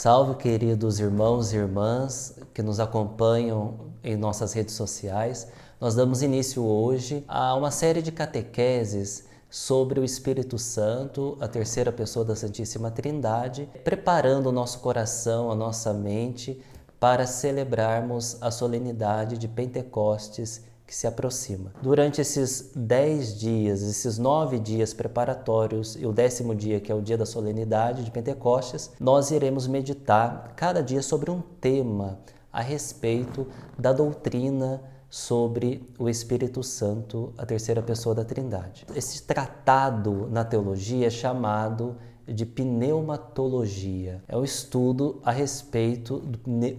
Salve, queridos irmãos e irmãs que nos acompanham em nossas redes sociais. Nós damos início hoje a uma série de catequeses sobre o Espírito Santo, a terceira pessoa da Santíssima Trindade, preparando o nosso coração, a nossa mente para celebrarmos a solenidade de Pentecostes que se aproxima. Durante esses 10 dias, esses 9 dias preparatórios e o 10º dia, que é o dia da solenidade de Pentecostes, nós iremos meditar cada dia sobre um tema a respeito da doutrina sobre o Espírito Santo, a terceira pessoa da Trindade. Esse tratado na teologia é chamado de pneumatologia. É um estudo a respeito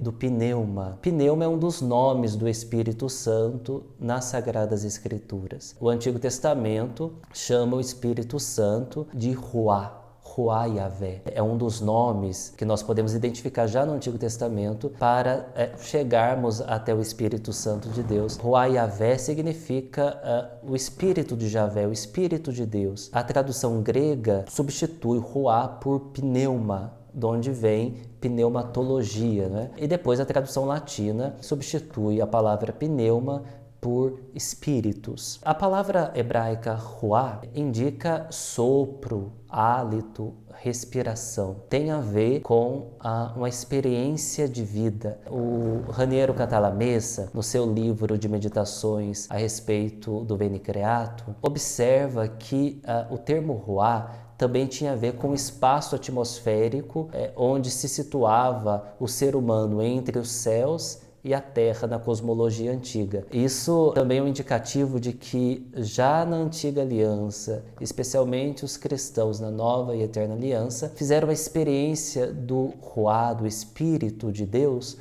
do pneuma. Pneuma é um dos nomes do Espírito Santo nas Sagradas Escrituras. O Antigo Testamento chama o Espírito Santo de Ruá. Ruá Yahvé. É um dos nomes que nós podemos identificar já no Antigo Testamento para chegarmos até o Espírito Santo de Deus. Ruá Yahvé significa o Espírito de Javé, o Espírito de Deus. A tradução grega substitui Ruá por pneuma, de onde vem pneumatologia, né? E depois a tradução latina substitui a palavra pneuma por espíritos. A palavra hebraica ruá indica sopro, hálito, respiração. Tem a ver com uma experiência de vida. O Raniero Cantalamessa, no seu livro de meditações a respeito do Veni Creator, observa que o termo ruá também tinha a ver com o espaço atmosférico onde se situava o ser humano entre os céus e a Terra na cosmologia antiga. Isso também é um indicativo de que já na Antiga Aliança, especialmente os cristãos na Nova e Eterna Aliança, fizeram a experiência do Ruá, do Espírito de Deus,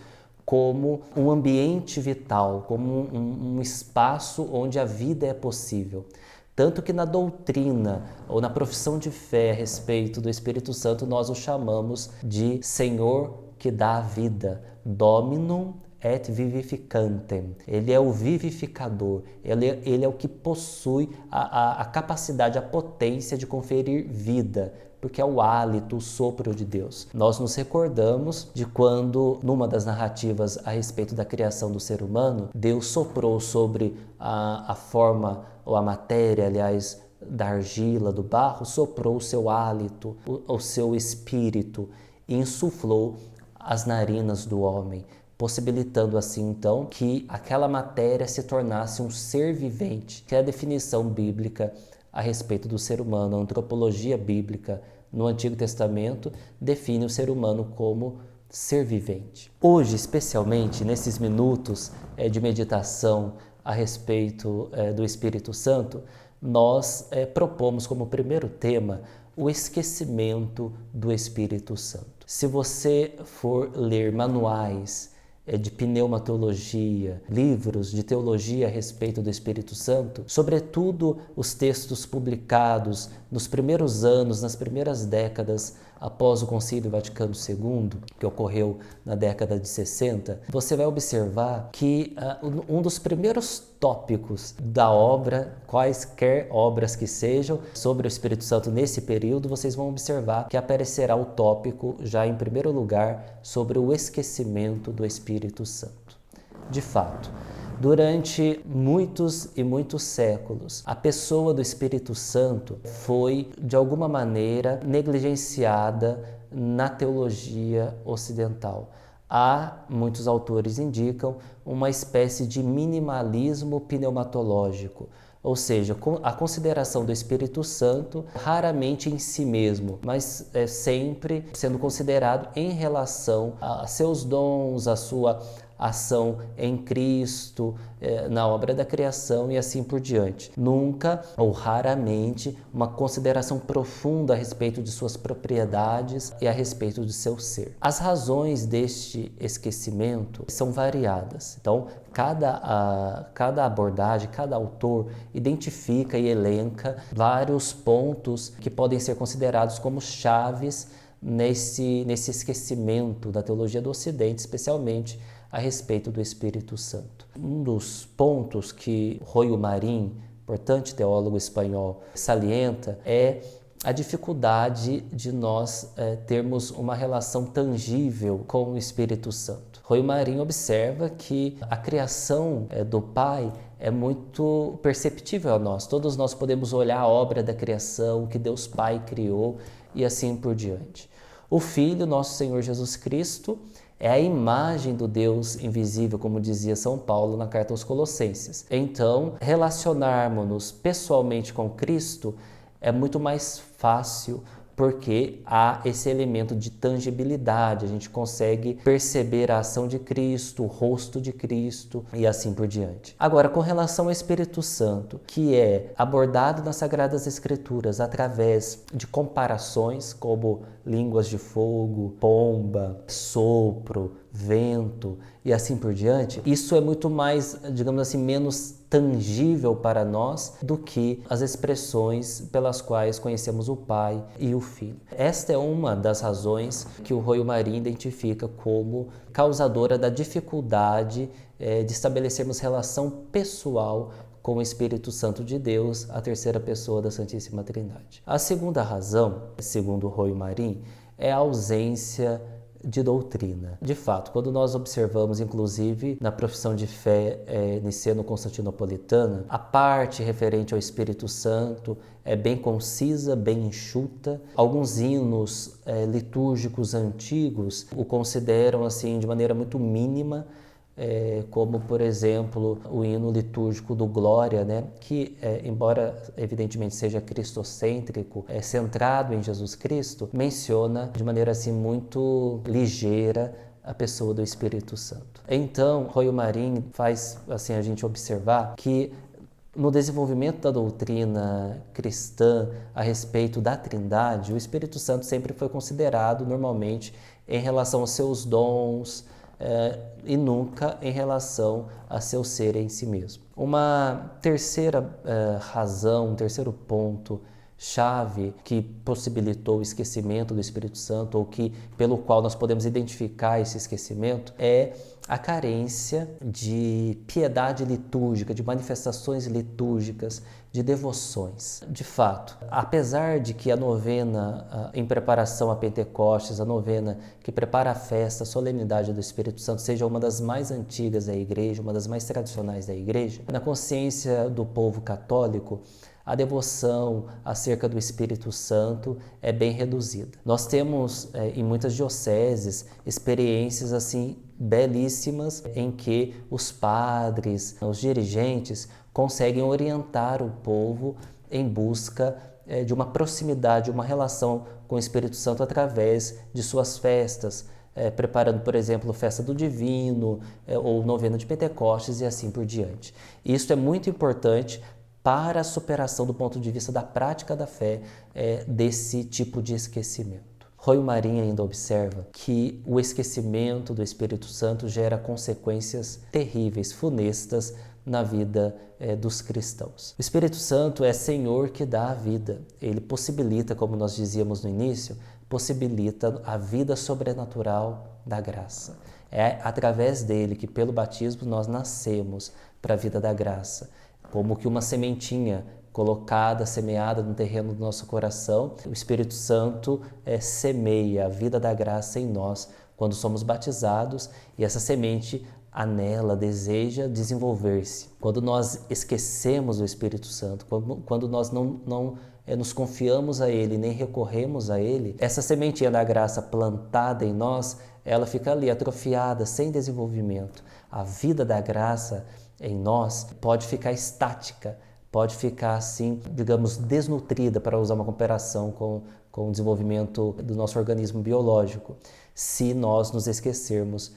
como um ambiente vital, como um espaço onde a vida é possível. Tanto que na doutrina ou na profissão de fé a respeito do Espírito Santo, nós o chamamos de Senhor que dá a vida, Dominum et vivificantem. Ele é o vivificador, ele é o que possui a capacidade, a potência de conferir vida, porque é o hálito, o sopro de Deus. Nós nos recordamos de quando, numa das narrativas a respeito da criação do ser humano, Deus soprou sobre a forma, ou a matéria, aliás, da argila, do barro, soprou o seu hálito, o seu espírito, e insuflou as narinas do homem, possibilitando assim, então, que aquela matéria se tornasse um ser vivente, que é a definição bíblica a respeito do ser humano. A antropologia bíblica no Antigo Testamento define o ser humano como ser vivente. Hoje, especialmente, nesses minutos de meditação a respeito do Espírito Santo, nós propomos como primeiro tema o esquecimento do Espírito Santo. Se você for ler manuais de pneumatologia, livros de teologia a respeito do Espírito Santo, sobretudo os textos publicados nos primeiros anos, nas primeiras décadas após o Concílio Vaticano II, que ocorreu na década de 60, você vai observar que um dos primeiros tópicos da obra, quaisquer obras que sejam, sobre o Espírito Santo nesse período, vocês vão observar que aparecerá o tópico, já em primeiro lugar, sobre o esquecimento do Espírito Santo. De fato, durante muitos e muitos séculos, a pessoa do Espírito Santo foi, de alguma maneira, negligenciada na teologia ocidental. Há, muitos autores indicam, uma espécie de minimalismo pneumatológico, ou seja, a consideração do Espírito Santo raramente em si mesmo, mas sempre sendo considerado em relação a seus dons, a sua ação em Cristo, na obra da criação e assim por diante. Nunca ou raramente uma consideração profunda a respeito de suas propriedades e a respeito de seu ser. As razões deste esquecimento são variadas. Então, cada abordagem, cada autor identifica e elenca vários pontos que podem ser considerados como chaves nesse esquecimento da teologia do Ocidente, especialmente a respeito do Espírito Santo. Um dos pontos que Royo Marín, importante teólogo espanhol, salienta é a dificuldade de nós termos uma relação tangível com o Espírito Santo. Rui Marinho observa que a criação do Pai é muito perceptível a nós. Todos nós podemos olhar a obra da criação, que Deus Pai criou e assim por diante. O Filho, nosso Senhor Jesus Cristo, é a imagem do Deus invisível, como dizia São Paulo na carta aos Colossenses. Então, relacionarmos-nos pessoalmente com Cristo é muito mais fácil porque há esse elemento de tangibilidade, a gente consegue perceber a ação de Cristo, o rosto de Cristo e assim por diante. Agora, com relação ao Espírito Santo, que é abordado nas Sagradas Escrituras através de comparações como línguas de fogo, pomba, sopro, vento e assim por diante, isso é muito mais, digamos assim, menos tangível para nós do que as expressões pelas quais conhecemos o Pai e o Filho. Esta é uma das razões que o Rui Marinho identifica como causadora da dificuldade de estabelecermos relação pessoal com o Espírito Santo de Deus, a terceira pessoa da Santíssima Trindade. A segunda razão, segundo o Rui Marinho, é a ausência de doutrina. De fato, quando nós observamos, inclusive, na profissão de fé niceno-constantinopolitana, a parte referente ao Espírito Santo é bem concisa, bem enxuta. Alguns hinos litúrgicos antigos o consideram assim de maneira muito mínima, como, por exemplo, o hino litúrgico do Glória, né? Que, embora evidentemente seja cristocêntrico, centrado em Jesus Cristo, menciona de maneira assim muito ligeira a pessoa do Espírito Santo. Então, Rui Marinho faz assim a gente observar que no desenvolvimento da doutrina cristã a respeito da Trindade, o Espírito Santo sempre foi considerado normalmente em relação aos seus dons, e nunca em relação a seu ser em si mesmo. Uma terceira razão, um terceiro ponto chave que possibilitou o esquecimento do Espírito Santo, ou que pelo qual nós podemos identificar esse esquecimento, é a carência de piedade litúrgica, de manifestações litúrgicas, de devoções. De fato, apesar de que a novena em preparação a Pentecostes, a novena que prepara a festa, a solenidade do Espírito Santo, seja uma das mais antigas da Igreja, uma das mais tradicionais da Igreja, na consciência do povo católico, a devoção acerca do Espírito Santo é bem reduzida. Nós temos em muitas dioceses experiências assim belíssimas em que os padres, os dirigentes conseguem orientar o povo em busca de uma proximidade, uma relação com o Espírito Santo através de suas festas, preparando, por exemplo, Festa do Divino ou Novena de Pentecostes e assim por diante. Isso é muito importante para a superação do ponto de vista da prática da fé desse tipo de esquecimento. Rui Marinho ainda observa que o esquecimento do Espírito Santo gera consequências terríveis, funestas na vida dos cristãos. O Espírito Santo é Senhor que dá a vida. Ele possibilita, como nós dizíamos no início, possibilita a vida sobrenatural da graça. É através dele que, pelo batismo, nós nascemos para a vida da graça. Como que uma sementinha colocada, semeada no terreno do nosso coração, o Espírito Santo semeia a vida da graça em nós quando somos batizados, e essa semente anela, deseja desenvolver-se. Quando nós esquecemos o Espírito Santo, quando nós não nos confiamos a Ele, nem recorremos a Ele, essa sementinha da graça plantada em nós, ela fica ali atrofiada, sem desenvolvimento. A vida da graça em nós pode ficar estática, pode ficar assim, digamos, desnutrida, para usar uma comparação com o desenvolvimento do nosso organismo biológico, se nós nos esquecermos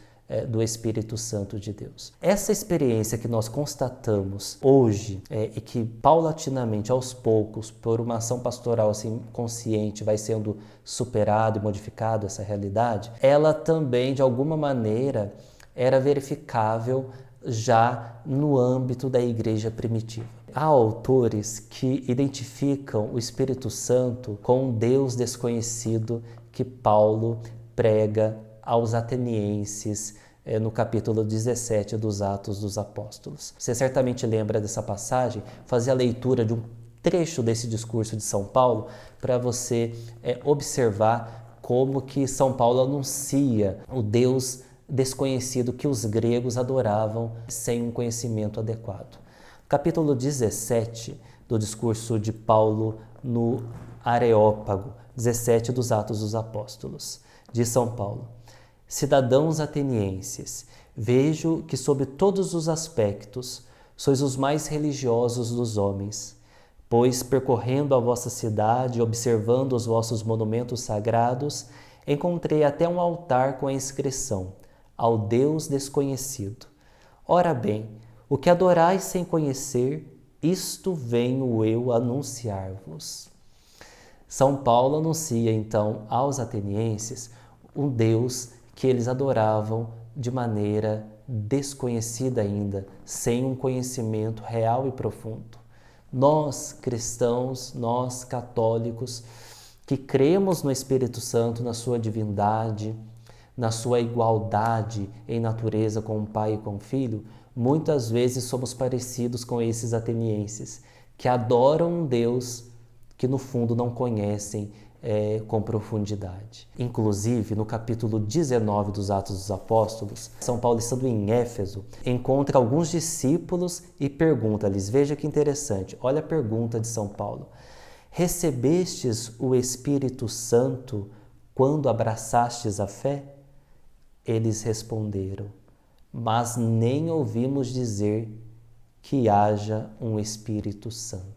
do Espírito Santo de Deus. Essa experiência que nós constatamos hoje e que paulatinamente, aos poucos, por uma ação pastoral assim, consciente, vai sendo superado e modificado essa realidade, ela também, de alguma maneira, era verificável já no âmbito da igreja primitiva. Há autores que identificam o Espírito Santo com um Deus desconhecido que Paulo prega aos atenienses no capítulo 17 dos Atos dos Apóstolos. Você certamente lembra dessa passagem, fazer a leitura de um trecho desse discurso de São Paulo para você observar como que São Paulo anuncia o Deus desconhecido que os gregos adoravam sem um conhecimento adequado. Capítulo 17 do discurso de Paulo no Areópago, 17 dos Atos dos Apóstolos, de São Paulo. Cidadãos atenienses, vejo que sob todos os aspectos sois os mais religiosos dos homens, pois percorrendo a vossa cidade e observando os vossos monumentos sagrados, encontrei até um altar com a inscrição: ao Deus desconhecido. Ora bem, o que adorais sem conhecer, isto venho eu anunciar-vos. São Paulo anuncia então aos atenienses um Deus que eles adoravam de maneira desconhecida ainda, sem um conhecimento real e profundo. Nós, cristãos, nós, católicos, que cremos no Espírito Santo, na sua divindade, na sua igualdade em natureza com o Pai e com o Filho, muitas vezes somos parecidos com esses atenienses, que adoram um Deus que no fundo não conhecem com profundidade. Inclusive, no capítulo 19 dos Atos dos Apóstolos, São Paulo, estando em Éfeso, encontra alguns discípulos e pergunta-lhes, veja que interessante, olha a pergunta de São Paulo: recebestes o Espírito Santo quando abraçastes a fé? Eles responderam: mas nem ouvimos dizer que haja um Espírito Santo.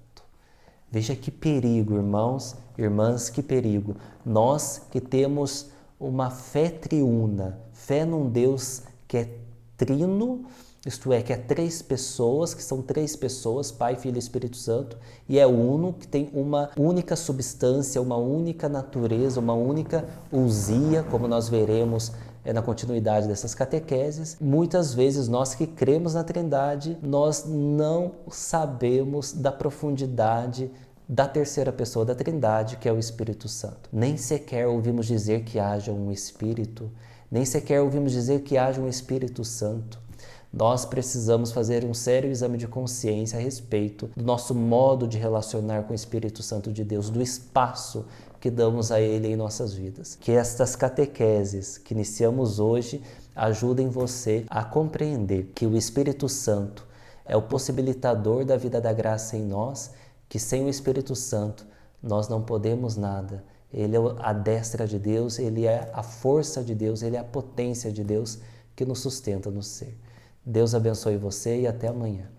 Veja que perigo, irmãos, irmãs, que perigo. Nós que temos uma fé triuna, fé num Deus que é trino, isto é, que é três pessoas, que são três pessoas, Pai, Filho e Espírito Santo, e é uno, que tem uma única substância, uma única natureza, uma única ousia, como nós veremos na continuidade dessas catequeses. Muitas vezes nós que cremos na Trindade, nós não sabemos da profundidade da terceira pessoa da Trindade, que é o Espírito Santo. Nem sequer ouvimos dizer que haja um Espírito, nem sequer ouvimos dizer que haja um Espírito Santo. Nós precisamos fazer um sério exame de consciência a respeito do nosso modo de relacionar com o Espírito Santo de Deus, do espaço que damos a Ele em nossas vidas. Que estas catequeses que iniciamos hoje ajudem você a compreender que o Espírito Santo é o possibilitador da vida da graça em nós, que sem o Espírito Santo nós não podemos nada. Ele é a destra de Deus, Ele é a força de Deus, Ele é a potência de Deus que nos sustenta no ser. Deus abençoe você e até amanhã.